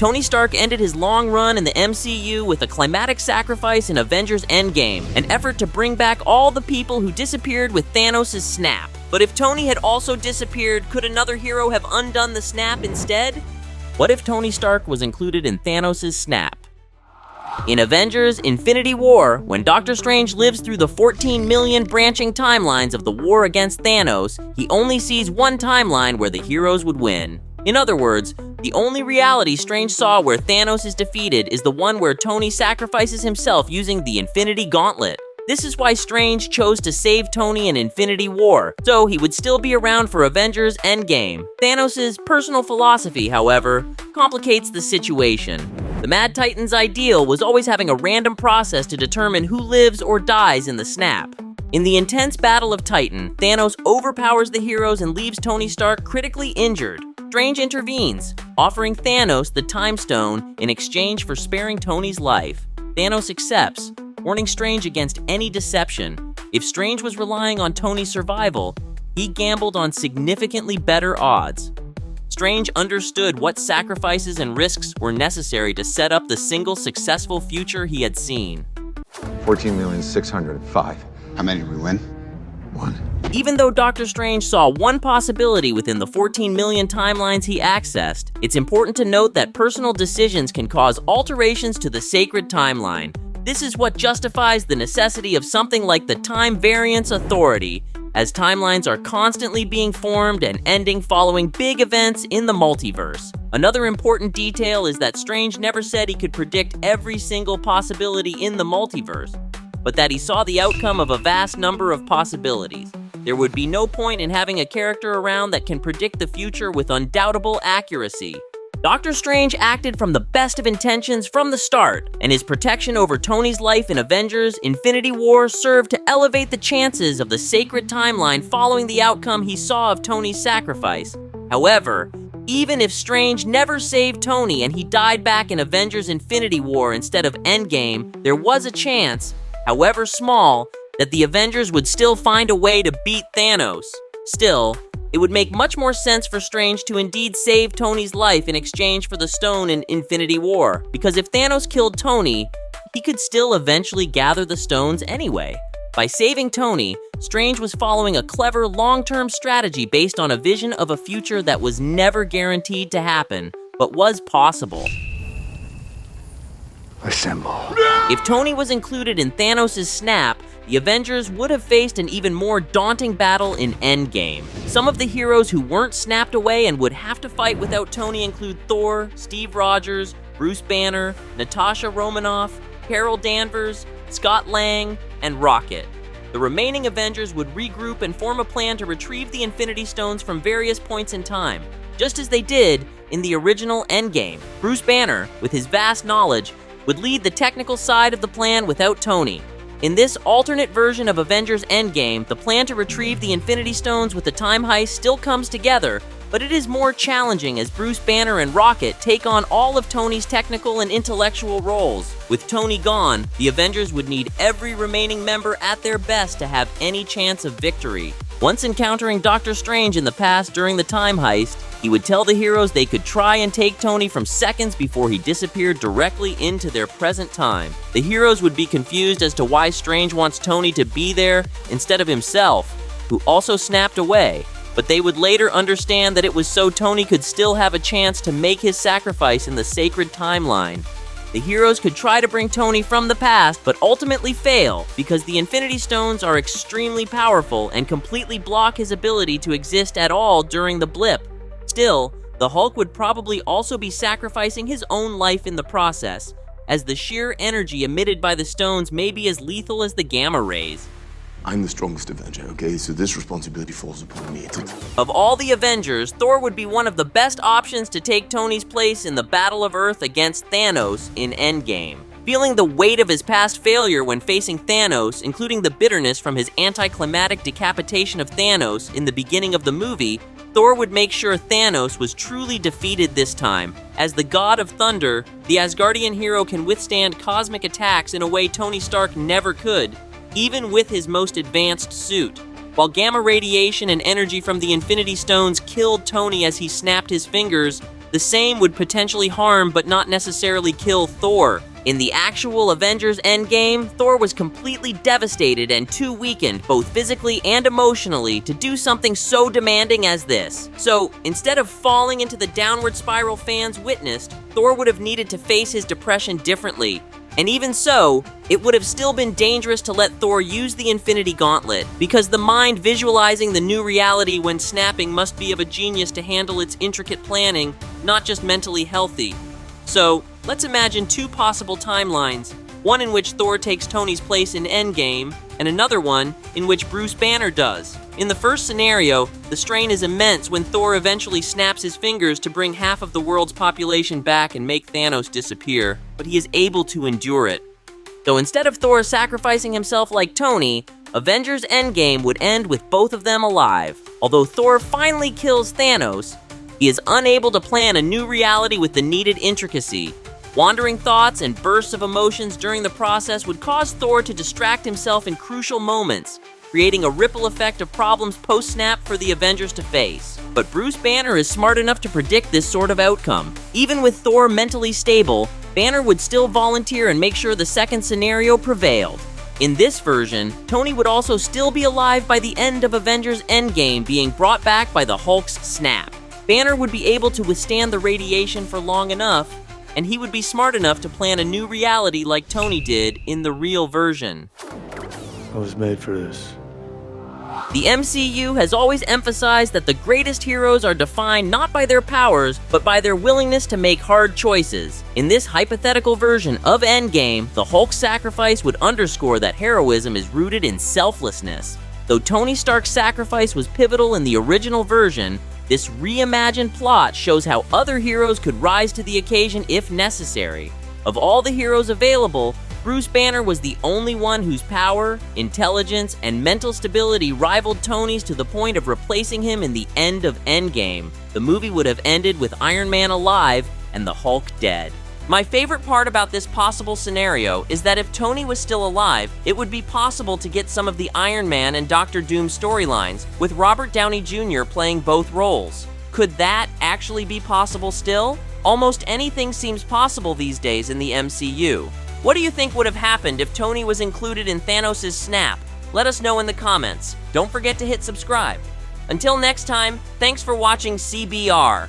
Tony Stark ended his long run in the MCU with a climatic sacrifice in Avengers Endgame, an effort to bring back all the people who disappeared with Thanos' snap. But if Tony had also disappeared, could another hero have undone the snap instead? What if Tony Stark was included in Thanos' snap? In Avengers Infinity War, when Doctor Strange lives through the 14 million branching timelines of the war against Thanos, he only sees one timeline where the heroes would win. In other words, the only reality Strange saw where Thanos is defeated is the one where Tony sacrifices himself using the Infinity Gauntlet. This is why Strange chose to save Tony in Infinity War, so he would still be around for Avengers Endgame. Thanos' personal philosophy, however, complicates the situation. The Mad Titan's ideal was always having a random process to determine who lives or dies in the snap. In the intense battle of Titan, Thanos overpowers the heroes and leaves Tony Stark critically injured. Strange intervenes, offering Thanos the Time Stone in exchange for sparing Tony's life. Thanos accepts, warning Strange against any deception. If Strange was relying on Tony's survival, he gambled on significantly better odds. Strange understood what sacrifices and risks were necessary to set up the single successful future he had seen. 14,605,000. How many did we win? 1. Even though Doctor Strange saw one possibility within the 14 million timelines he accessed, it's important to note that personal decisions can cause alterations to the sacred timeline. This is what justifies the necessity of something like the Time Variance Authority, as timelines are constantly being formed and ending following big events in the multiverse. Another important detail is that Strange never said he could predict every single possibility in the multiverse, but that he saw the outcome of a vast number of possibilities. There would be no point in having a character around that can predict the future with undoubtable accuracy. Doctor Strange acted from the best of intentions from the start, and his protection over Tony's life in Avengers Infinity War served to elevate the chances of the sacred timeline following the outcome he saw of Tony's sacrifice. However, even if Strange never saved Tony and he died back in Avengers Infinity War instead of Endgame, there was a chance, however small, that the Avengers would still find a way to beat Thanos. Still, it would make much more sense for Strange to indeed save Tony's life in exchange for the stone in Infinity War, because if Thanos killed Tony, he could still eventually gather the stones anyway. By saving Tony, Strange was following a clever long-term strategy based on a vision of a future that was never guaranteed to happen, but was possible. Assemble. If Tony was included in Thanos' snap, the Avengers would have faced an even more daunting battle in Endgame. Some of the heroes who weren't snapped away and would have to fight without Tony include Thor, Steve Rogers, Bruce Banner, Natasha Romanoff, Carol Danvers, Scott Lang, and Rocket. The remaining Avengers would regroup and form a plan to retrieve the Infinity Stones from various points in time, just as they did in the original Endgame. Bruce Banner, with his vast knowledge, would lead the technical side of the plan without Tony. In this alternate version of Avengers Endgame, the plan to retrieve the Infinity Stones with the time heist still comes together, but it is more challenging as Bruce Banner and Rocket take on all of Tony's technical and intellectual roles. With Tony gone, the Avengers would need every remaining member at their best to have any chance of victory. Once encountering Doctor Strange in the past during the time heist, he would tell the heroes they could try and take Tony from seconds before he disappeared directly into their present time. The heroes would be confused as to why Strange wants Tony to be there instead of himself, who also snapped away, but they would later understand that it was so Tony could still have a chance to make his sacrifice in the sacred timeline. The heroes could try to bring Tony from the past, but ultimately fail because the Infinity Stones are extremely powerful and completely block his ability to exist at all during the blip. Still, the Hulk would probably also be sacrificing his own life in the process, as the sheer energy emitted by the stones may be as lethal as the gamma rays. I'm the strongest Avenger, okay? So this responsibility falls upon me. Of all the Avengers, Thor would be one of the best options to take Tony's place in the Battle of Earth against Thanos in Endgame. Feeling the weight of his past failure when facing Thanos, including the bitterness from his anticlimactic decapitation of Thanos in the beginning of the movie, Thor would make sure Thanos was truly defeated this time. As the god of thunder, the Asgardian hero can withstand cosmic attacks in a way Tony Stark never could, even with his most advanced suit. While gamma radiation and energy from the Infinity Stones killed Tony as he snapped his fingers, The same would potentially harm but not necessarily kill Thor. In the actual Avengers Endgame, Thor was completely devastated and too weakened, both physically and emotionally, to do something so demanding as this. So, instead of falling into the downward spiral fans witnessed, Thor would have needed to face his depression differently. And even so, it would have still been dangerous to let Thor use the Infinity Gauntlet, because the mind visualizing the new reality when snapping must be of a genius to handle its intricate planning, not just mentally healthy. So, let's imagine two possible timelines, one in which Thor takes Tony's place in Endgame, and another one in which Bruce Banner does. In the first scenario, the strain is immense when Thor eventually snaps his fingers to bring half of the world's population back and make Thanos disappear, but he is able to endure it. So instead of Thor sacrificing himself like Tony, Avengers Endgame would end with both of them alive. Although Thor finally kills Thanos, he is unable to plan a new reality with the needed intricacy. Wandering thoughts and bursts of emotions during the process would cause Thor to distract himself in crucial moments, creating a ripple effect of problems post-snap for the Avengers to face. But Bruce Banner is smart enough to predict this sort of outcome. Even with Thor mentally stable, Banner would still volunteer and make sure the second scenario prevailed. In this version, Tony would also still be alive by the end of Avengers Endgame, being brought back by the Hulk's snap. Banner would be able to withstand the radiation for long enough, and he would be smart enough to plan a new reality like Tony did in the real version. I was made for this. The MCU has always emphasized that the greatest heroes are defined not by their powers, but by their willingness to make hard choices. In this hypothetical version of Endgame, the Hulk's sacrifice would underscore that heroism is rooted in selflessness. Though Tony Stark's sacrifice was pivotal in the original version, this reimagined plot shows how other heroes could rise to the occasion if necessary. Of all the heroes available, Bruce Banner was the only one whose power, intelligence, and mental stability rivaled Tony's to the point of replacing him in the end of Endgame. The movie would have ended with Iron Man alive and the Hulk dead. My favorite part about this possible scenario is that if Tony was still alive, it would be possible to get some of the Iron Man and Doctor Doom storylines, with Robert Downey Jr. playing both roles. Could that actually be possible still? Almost anything seems possible these days in the MCU. What do you think would have happened if Tony was included in Thanos' snap? Let us know in the comments. Don't forget to hit subscribe. Until next time, thanks for watching CBR.